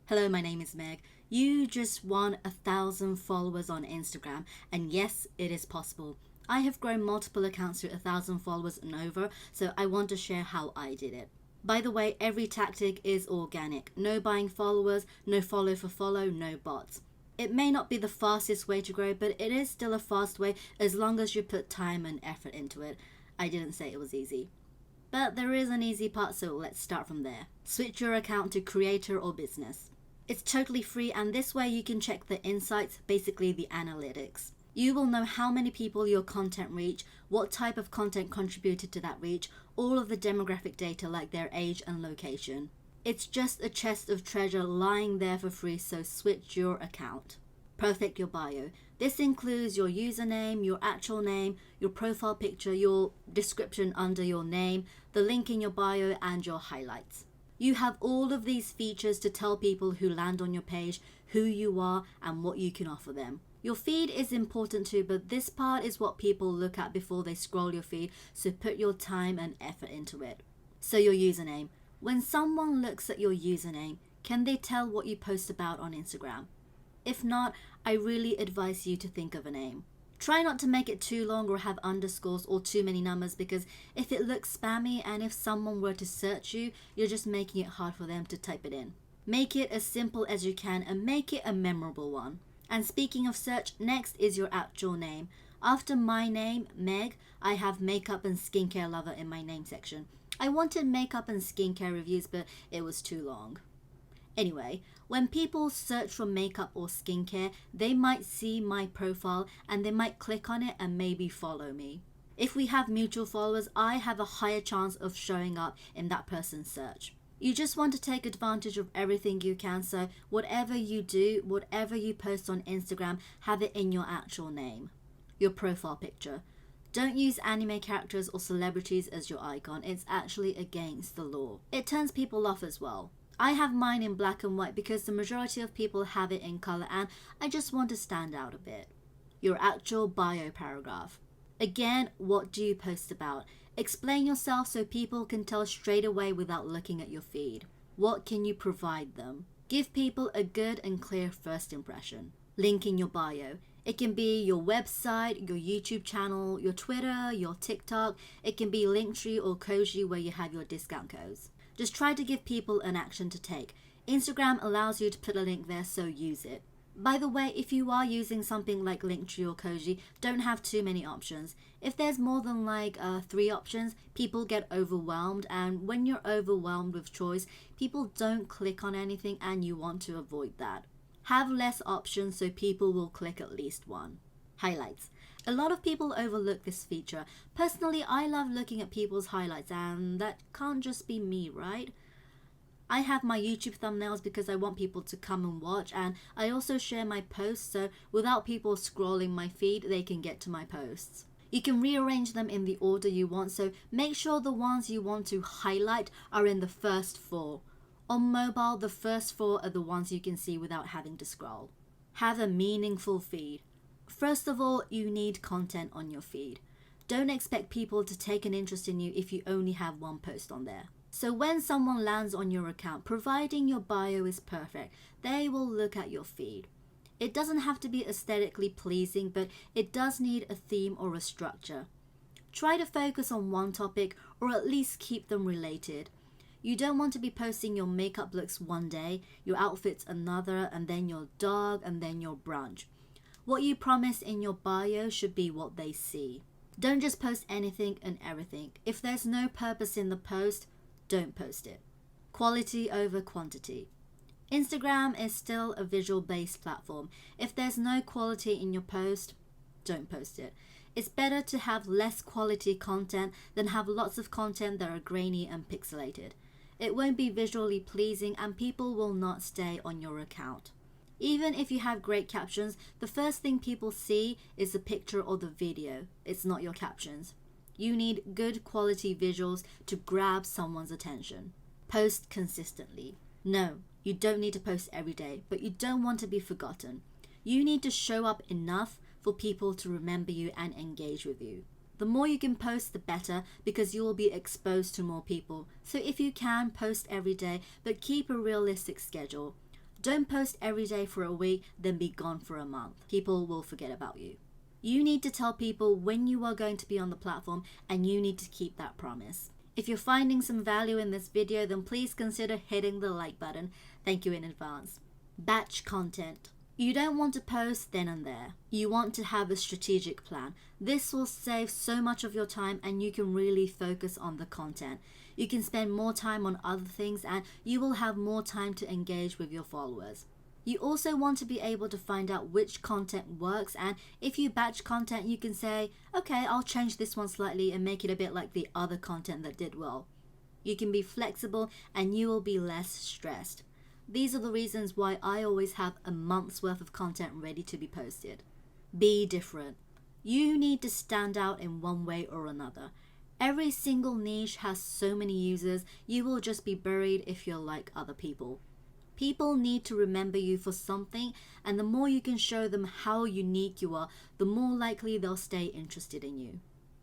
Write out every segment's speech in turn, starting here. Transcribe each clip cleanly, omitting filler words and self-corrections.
Hello, my name is Meg. You just won 1,000 followers on Instagram, and yes, it is possible. I have grown multiple accounts to 1,000 followers and over, so I want to share how I did it. By the way, every tactic is organic. No buying followers, no follow for follow, no bots. It may not be the fastest way to grow, but it is still a fast way as long as you put time and effort into it. I didn't say it was easy. But there is an easy part, so let's start from there. Switch your account to creator or business. It's totally free, and this way you can check the insights, basically the analytics. You will know how many people your content reach, what type of content contributed to that reach, all of the demographic data like their age and location. It's just a chest of treasure lying there for free, so switch your account. Perfect your bio. This includes your username, your actual name, your profile picture, your description under your name, the link in your bio, and your highlights. You have all of these features to tell people who land on your page who you are and what you can offer them. Your feed is important too, but this part is what people look at before they scroll your feed, so put your time and effort into it. So your username. When someone looks at your username, can they tell what you post about on Instagram? If not, I really advise you to think of a name. Try not to make it too long or have underscores or too many numbers, because if it looks spammy and if someone were to search you, you're just making it hard for them to type it in. Make it as simple as you can and make it a memorable one. And speaking of search, next is your actual name. After my name, Meg, I have makeup and skincare lover in my name section. I wanted makeup and skincare reviews, but it was too long. Anyway, when people search for makeup or skincare, they might see my profile and they might click on it and maybe follow me. If we have mutual followers, I have a higher chance of showing up in that person's search. You just want to take advantage of everything you can, so whatever you do, whatever you post on Instagram, have it in your actual name. Your profile picture. Don't use anime characters or celebrities as your icon. It's actually against the law. It turns people off as well. I have mine in black and white because the majority of people have it in color, and I just want to stand out a bit. Your actual bio paragraph. Again, what do you post about? Explain yourself so people can tell straight away without looking at your feed. What can you provide them? Give people a good and clear first impression. Link in your bio. It can be your website, your YouTube channel, your Twitter, your TikTok. It can be Linktree or Koji where you have your discount codes. Just try to give people an action to take. Instagram allows you to put a link there, so use it. By the way, if you are using something like Linktree or Koji, don't have too many options. If there's more than 3 options, people get overwhelmed, and when you're overwhelmed with choice, people don't click on anything, and you want to avoid that. Have less options so people will click at least one. Highlights. A lot of people overlook this feature. Personally, I love looking at people's highlights, and that can't just be me, right? I have my YouTube thumbnails because I want people to come and watch, and I also share my posts, so without people scrolling my feed, they can get to my posts. You can rearrange them in the order you want, so make sure the ones you want to highlight are in the first 4. On mobile, the first 4 are the ones you can see without having to scroll. Have a meaningful feed. First of all, you need content on your feed. Don't expect people to take an interest in you if you only have one post on there. So when someone lands on your account, providing your bio is perfect, they will look at your feed. It doesn't have to be aesthetically pleasing, but it does need a theme or a structure. Try to focus on one topic, or at least keep them related. You don't want to be posting your makeup looks one day, your outfits another, and then your dog, and then your brunch. What you promise in your bio should be what they see. Don't just post anything and everything. If there's no purpose in the post, don't post it. Quality over quantity. Instagram is still a visual-based platform. If there's no quality in your post, don't post it. It's better to have less quality content than have lots of content that are grainy and pixelated. It won't be visually pleasing, and people will not stay on your account. Even if you have great captions, the first thing people see is the picture or the video. It's not your captions. You need good quality visuals to grab someone's attention. Post consistently. No, you don't need to post every day, but you don't want to be forgotten. You need to show up enough for people to remember you and engage with you. The more you can post, the better, because you will be exposed to more people. So if you can, post every day, but keep a realistic schedule. Don't post every day for a week, then be gone for a month. People will forget about you. You need to tell people when you are going to be on the platform, and you need to keep that promise. If you're finding some value in this video, then please consider hitting the like button. Thank you in advance. Batch content. You don't want to post then and there. You want to have a strategic plan. This will save so much of your time, and you can really focus on the content. You can spend more time on other things, and you will have more time to engage with your followers. You also want to be able to find out which content works, and if you batch content, you can say, okay, I'll change this one slightly and make it a bit like the other content that did well. You can be flexible, and you will be less stressed. These are the reasons why I always have a month's worth of content ready to be posted. Be different. You need to stand out in one way or another. Every single niche has so many users, you will just be buried if you're like other people. People need to remember you for something, and the more you can show them how unique you are, the more likely they'll stay interested in you.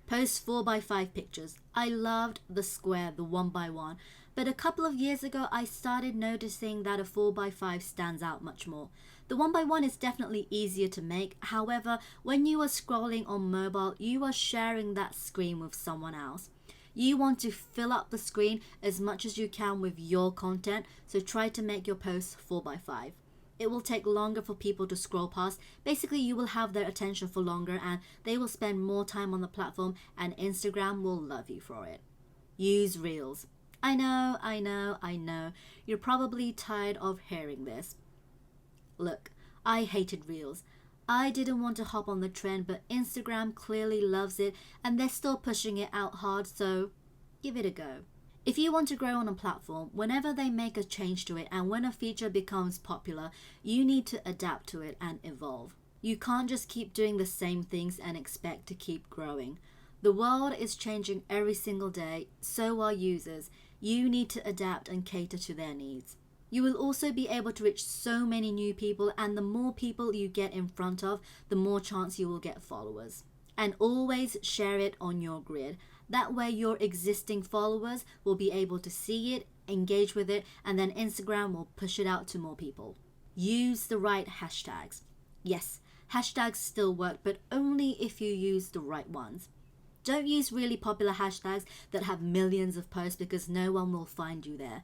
Post 4x5 pictures. I loved the square, the 1x1, but a couple of years ago I started noticing that a 4x5 stands out much more. The 1x1 is definitely easier to make, however, when you are scrolling on mobile, you are sharing that screen with someone else. You want to fill up the screen as much as you can with your content, so try to make your posts 4x5. It will take longer for people to scroll past. Basically, you will have their attention for longer, and they will spend more time on the platform, and Instagram will love you for it. Use Reels. I know. You're probably tired of hearing this. Look, I hated Reels. I didn't want to hop on the trend, but Instagram clearly loves it, and they're still pushing it out hard, so give it a go. If you want to grow on a platform, whenever they make a change to it and when a feature becomes popular, you need to adapt to it and evolve. You can't just keep doing the same things and expect to keep growing. The world is changing every single day, so are users. You need to adapt and cater to their needs. You will also be able to reach so many new people, and the more people you get in front of, the more chance you will get followers. And always share it on your grid. That way your existing followers will be able to see it, engage with it, and then Instagram will push it out to more people. Use the right hashtags. Yes, hashtags still work, but only if you use the right ones. Don't use really popular hashtags that have millions of posts, because no one will find you there.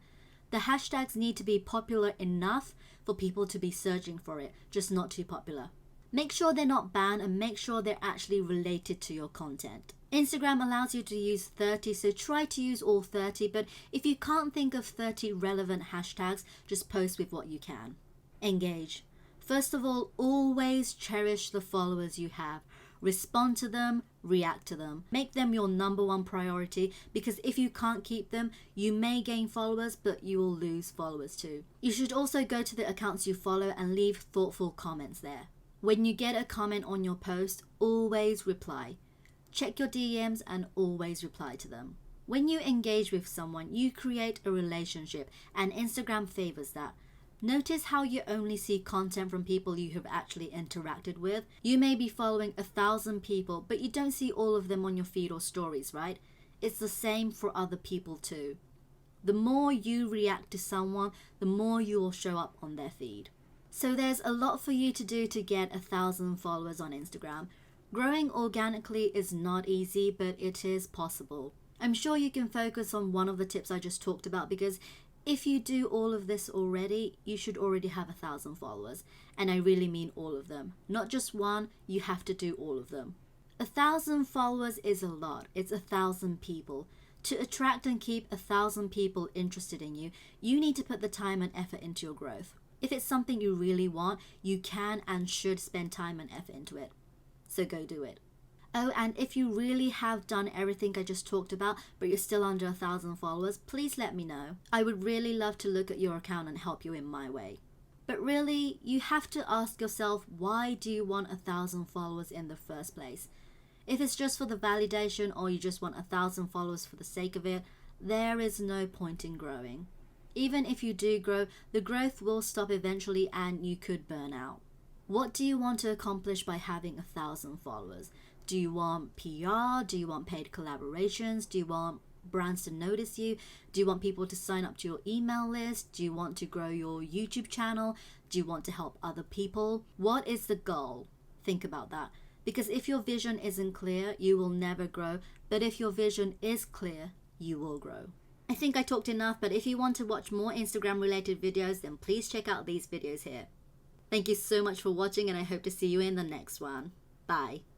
The hashtags need to be popular enough for people to be searching for it, just not too popular. Make sure they're not banned, and make sure they're actually related to your content. Instagram allows you to use 30, so try to use all 30, but if you can't think of 30 relevant hashtags, just post with what you can. Engage. First of all, always cherish the followers you have. Respond to them, react to them. Make them your number one priority, because if you can't keep them, you may gain followers, but you will lose followers too. You should also go to the accounts you follow and leave thoughtful comments there. When you get a comment on your post, always reply. Check your DMs and always reply to them. When you engage with someone, you create a relationship, and Instagram favors that. Notice how you only see content from people you have actually interacted with. You may be following 1,000 people, but you don't see all of them on your feed or stories, right? It's the same for other people too. The more you react to someone, the more you will show up on their feed. So there's a lot for you to do to get 1,000 followers on Instagram. Growing organically is not easy, but it is possible. I'm sure you can focus on one of the tips I just talked about, because if you do all of this already, you should already have 1,000 followers. And I really mean all of them. Not just one, you have to do all of them. 1,000 followers is a lot. It's 1,000 people. To attract and keep 1,000 people interested in you, you need to put the time and effort into your growth. If it's something you really want, you can and should spend time and effort into it. So go do it. Oh, and if you really have done everything I just talked about, but you're still under 1,000 followers, please let me know. I would really love to look at your account and help you in my way. But really, you have to ask yourself, why do you want 1,000 followers in the first place? If it's just for the validation, or you just want 1,000 followers for the sake of it, there is no point in growing. Even if you do grow, the growth will stop eventually and you could burn out. What do you want to accomplish by having 1,000 followers? Do you want PR? Do you want paid collaborations? Do you want brands to notice you? Do you want people to sign up to your email list? Do you want to grow your YouTube channel? Do you want to help other people? What is the goal? Think about that. Because if your vision isn't clear, you will never grow. But if your vision is clear, you will grow. I think I talked enough, but if you want to watch more Instagram related videos, then please check out these videos here. Thank you so much for watching, and I hope to see you in the next one. Bye.